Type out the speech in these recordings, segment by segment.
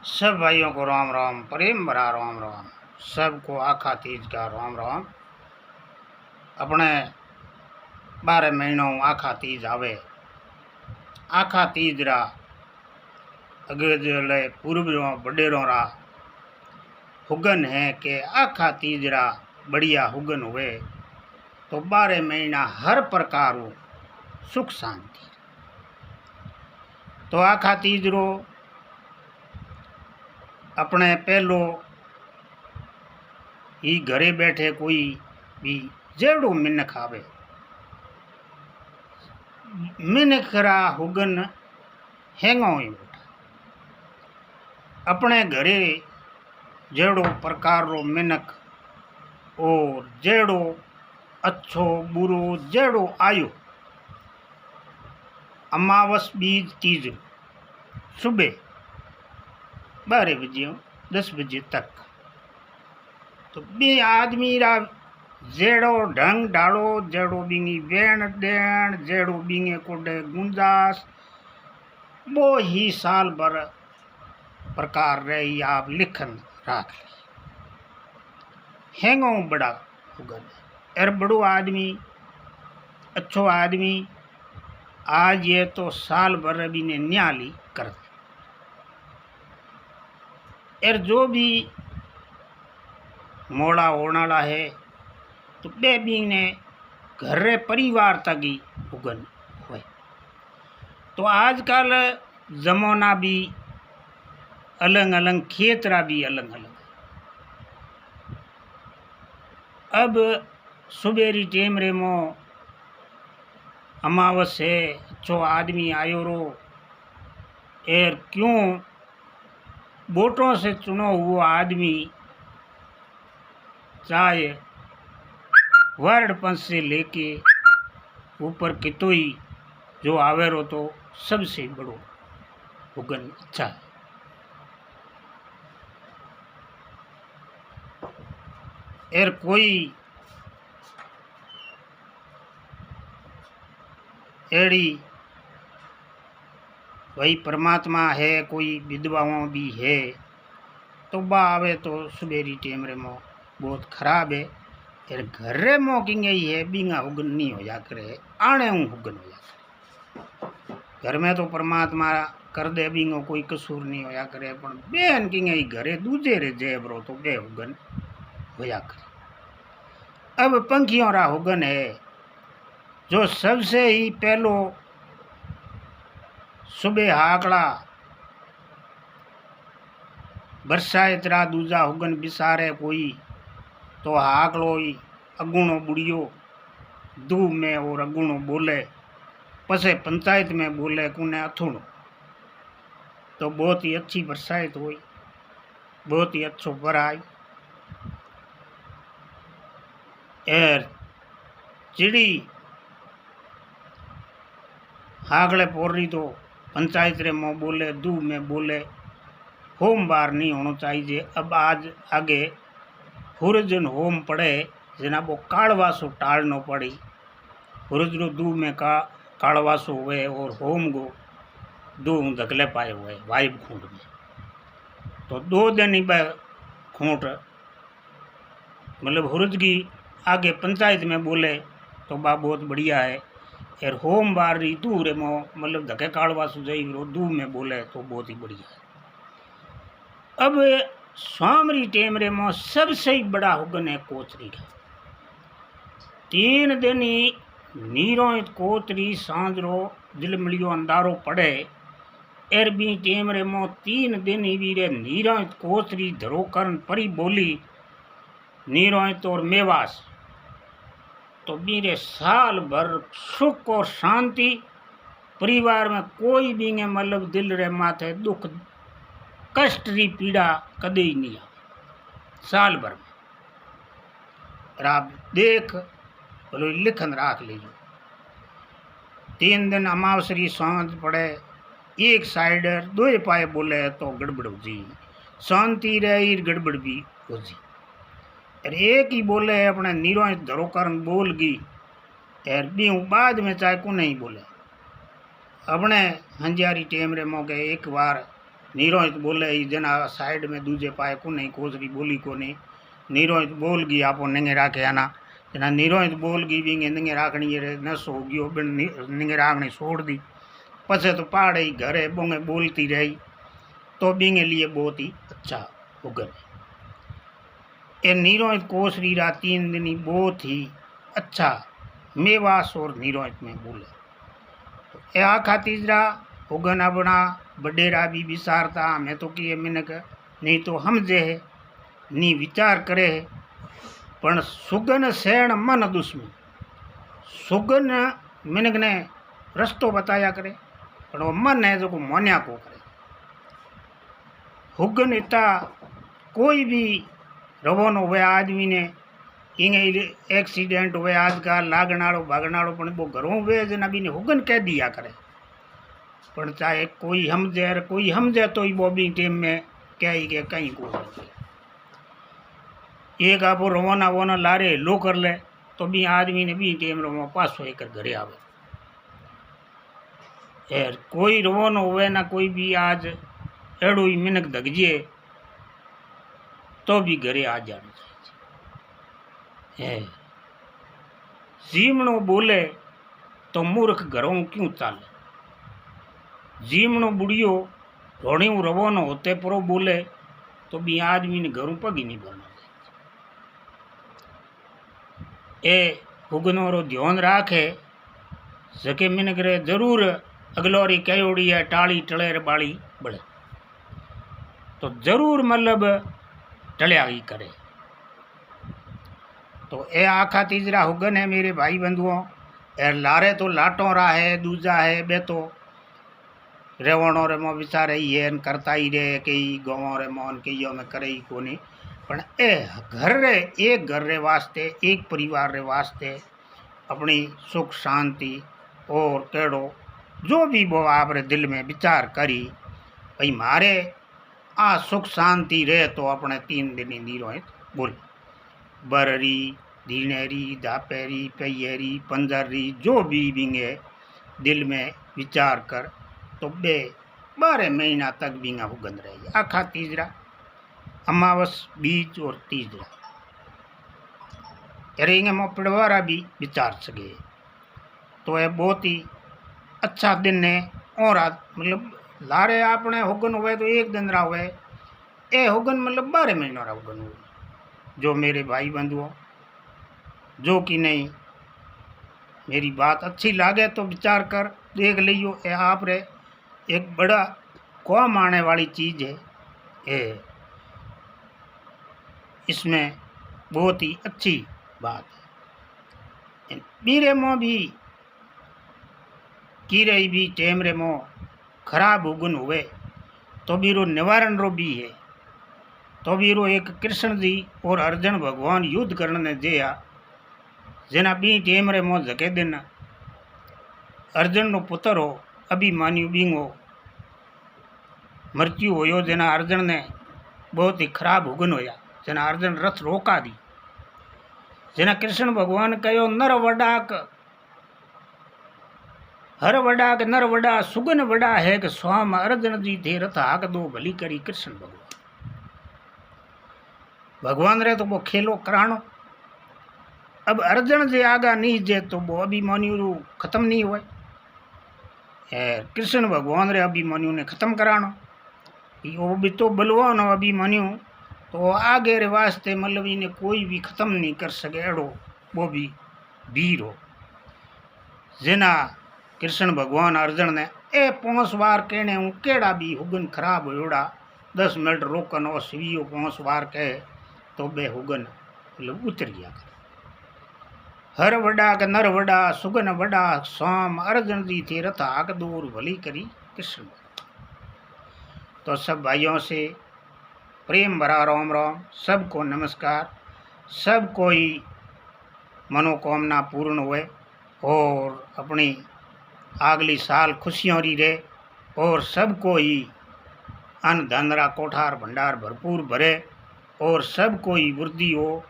सब भाइयों को राम राम, प्रेम भरा राम राम। सबको आखा तीज का राम राम। अपने 12 महीनों आखा तीज आवे। आखा तीज रा अगे जले पूर्वजों बडेरों रा हुगन है कि आखा तीज रा बढ़िया हुगन हुए तो 12 महीना हर प्रकार सुख शांति। तो आखा तीज रो अपने पहलो ही घरे बैठे कोई भी जेड़ो मिनख आवे, मिनख रा हुगन हेंगो ही उठा। अपने घरे जेड़ो प्रकार रो मिनख और जेड़ो अच्छो बुरो जेड़ो आयो, अमावस बीज तीज सुबह 12 बजे 10 बजे तक तो बे आदमी रा जेड़ो ढंग डालो, जेड़ो बिंगी वेण देण, जेड़ो बिंगे कोडे गुंजास वो ही साल भर प्रकार रही आप लिखन राख ली। हेंगो बड़ा हुगन एर बड़ो आदमी अच्छो आदमी आज ये तो साल भर भी ने न्याली कर एर जो भी मोड़ा होना है तो बेबी ने घरे परिवार तक ही हुगन हुए। तो आजकल जमाना भी अलग अलग, खेतरा भी अलग अलग। अब सुबेरी टेम रे मो अमावस है, जो आदमी आयो रो एर क्यों वोटों से चुनो हुआ आदमी चाहे वर्ड पंच से लेके ऊपर कितोई जो आवेरो तो सबसे बड़ो हुगन अच्छा है। एर कोई एड़ी भाई परमात्मा है, कोई विधवाओं भी है तो बा आवे तो सुबेरी टेम रे मो बहुत खराब है। एर घर रे मो किंगे ही है बिंगा हुगन नहीं हो जा करे, आने हूँ हुगन हो जा करे। घर में तो परमात्मा कर दे बिंगो कोई कसूर नहीं होया करे, पण बेन किंगे ही घरे दूजे रे जेबरो तो बे हुगन होया करे। अब पंखियों रा हुगन है जो सबसे ही पहलो सुबह हाकड़ा बरसात रा दूजा हुगन बिसारे कोई तो हाकड़ो ही अगुणो बुढ़ियो दू में और अगुणो बोले पसे पंचायत में बोले कुने अथुणो तो बहुत ही अच्छी बरसात हुई, बहुत ही अच्छो बर आई। एर चिड़ी हागले पोर रही तो पंचायत रे मो बोले दू में बोले होम बार नहीं होना चाहिए। अब आज आगे हुरजन होम पड़े जना वो कालवासो टालनो पड़ी, हुरज रो दू में कालवासो हुए और होम गो दो धकले पाए हुए वाइब खूंट में तो 2 दिन ही खूंट मतलब हुरज की आगे पंचायत में बोले तो बा बहुत बढ़िया है। एर होम बार रही दू रे मो मतलब धके कालवासो जाई रो दू में बोले तो बहुत ही बढ़िया है। अब स्वामरी टेम रे मो सबसे ही बड़ा हुगन है कोचरी का। 3 दिन ही नीरो कोचरी सांजरो दिलमलियो अंधारो पड़े एर बी टेम रे मो 3 दिन ही वीरे नीरो कोचरी धरोकरण परी बोली नीरो और मेवास तो बीरे साल भर सुख और शांति परिवार में कोई भी मतलब दिल रे माथे दुख कष्ट री पीड़ा कदे ही नहीं आवे साल भर में। आप देख बोलो लिखन राख लीजिए 3 दिन अमावसरी सांझ पड़े एक साइड 2 पाए बोले तो गड़बड़ हो जी, शांति रही गड़बड़ भी हो जी। एक ही बोले अपने नीरो धरोकरण बोल गई एर भी बाद में चाहे को नहीं बोले अपने हंजारी टेम रे मौके एक बार नीरोहित बोले ही जना साइड में दूजे पाए को नहीं कोसरी बोली को नहीं नीरोहित बोल गई आपो नंगे राखे आना जना नीरोहित बोल गई भी नंगे राखनी रे नस हो गयो बिन नंगे राखनी छोड़ दी पछे तो पहाड़े घरे बोंगे बोलती रही तो बींगे लिए बहुत ही अच्छा उगन ये नीरोहित कोसरी रा 3 दिन ही बहुत ही अच्छा मेवास और नीरोहित में बोले तो ए आखा तीसरा उगन अपना बडेरा भी विचारता हमें तो कि मिनक नहीं तो समझे है नी विचार करे है पण सुगन सेण मन दुश्मन सुगन मिनक ने रस्तो बताया करे पण वो मन है जो को मोन्या को करे हुगन इतना कोई भी रवानो हुए आदमी ने इंगे एक्सीडेंट हुए आजकल लागनाड़ो भागनाड़ो पण वो घरों हुए जना भी ने हुगन कह दिया करे पण चाहे कोई समझे तो ही बॉबी टीम में कही के कहीं को एक आपो रवाना वोना लारे लो कर ले तो भी आदमी ने भी टीम रवा पास हो कर घरे आवे यार कोई रवानो हुए ना कोई भी आज एड़ो ही मिनक दगजे तो भी घरे आ जाना चाहिए जीमणो बोले तो मूर्ख घरों क्यों चाले जीमणो बुढ़ियो रोणी रवानो होते परो बोले तो भी आदमी ने घरों पग ही नहीं भरना ए हुगनो रो ध्यान राखे जके मिनक रे जरूर अगलोरी कयोड़ी है टाली टलेर बाली बड़े तो जरूर मतलब टलिया ही करे तो ए आखा तीसरा हुगन है मेरे भाई बंधुओं ए लारे तो लाटों रा है दूजा है बे तो रेवणो रे मो विचारे ही है करता ही रे कई गाँव रे मोन कई में करे ही कोनी पण ए घर रे एक घर रे वास्ते एक परिवार रे वास्ते अपनी सुख शांति और केड़ो जो भी वो आप रे दिल में विचार करी भाई मारे आ सुख शांति रहे तो अपने 3 दिन नीरोहित बोल बररी धीनेरी धापेरी पैयरी पंजरी जो भी बिंगे दिल में विचार कर तो 12 महीना तक बिंगा हुगन रहे आखा तीसरा अमावस बीज और तीसरा करेंगे मो पिड़वारा भी विचार सके तो यह बहुत ही अच्छा दिन है और मतलब लारे आपने हुगन हुए तो एक दिन रहा हुए ए हुगन मतलब 12 महीनों रहा हुगन हुए जो मेरे भाई बंधुओं जो कि नहीं मेरी बात अच्छी लागे तो विचार कर देख लियो ए आप रे एक बड़ा काम आने वाली चीज़ है ए इसमें बहुत ही अच्छी बात है बीरे मो भी कीरे भी टेमरे मो खराब उगन हुए तो बीरो निवारण रो भी है तो बीरो एक कृष्ण जी और अर्जुन भगवान युद्ध करने जया जना बी टेमरे मो जके दिन अर्जुन नो पुत्र हो अभिमान्यु बींगो मृत्यु होयो जना अर्जुन ने बहुत ही खराब उगन होया जना अर्जुन रथ रोका दी जना कृष्ण भगवान कहो नर वडाक हर वडाक नर वडा सुगन वडा है कि स्वाम अर्जुन जी थे रथ हाक दो भली करी कृष्ण भगवान रे तो वो खेलो करानो अब अर्जुन जी आगा नहीं जे तो वो अभिमान्यु खत्म नहीं हुए कृष्ण भगवान रे अभिमान्यु ने खत्म करानो वो भी तो बलवान अभिमान्यु तो आगे रे वास्ते मतलब इन्हें कोई भी खत्म नहीं कर सके एड़ो वो भी वीर हो जना कृष्ण भगवान अर्जुन ने ए 5 बार कहने हूँ केड़ा भी हुगन खराब होड़ा 10 मिनट रोकन और सीवियो 5 बार कहे तो बे हुगन मतलब उतर गया हर वडा के नर वडा सुगन वडा स्वाम अर्जुन जी थे रथ आग दूर भली करी कृष्ण तो सब भाइयों से प्रेम भरा राम राम सबको नमस्कार सब कोई मनोकामना पूर्ण हुए और अपनी अगली साल खुशियों री रहे और सबको ही अन्न धनरा कोठार भंडार भरपूर भरे और सबको ही वृद्धि हो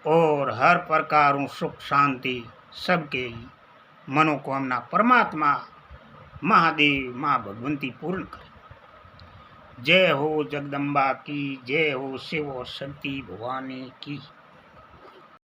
और हर प्रकार सुख शांति सबके ही मनोकामना परमात्मा महादेव माँ भगवंती पूर्ण करे जय हो जगदम्बा की, जय हो शिव और शक्ति भवानी की।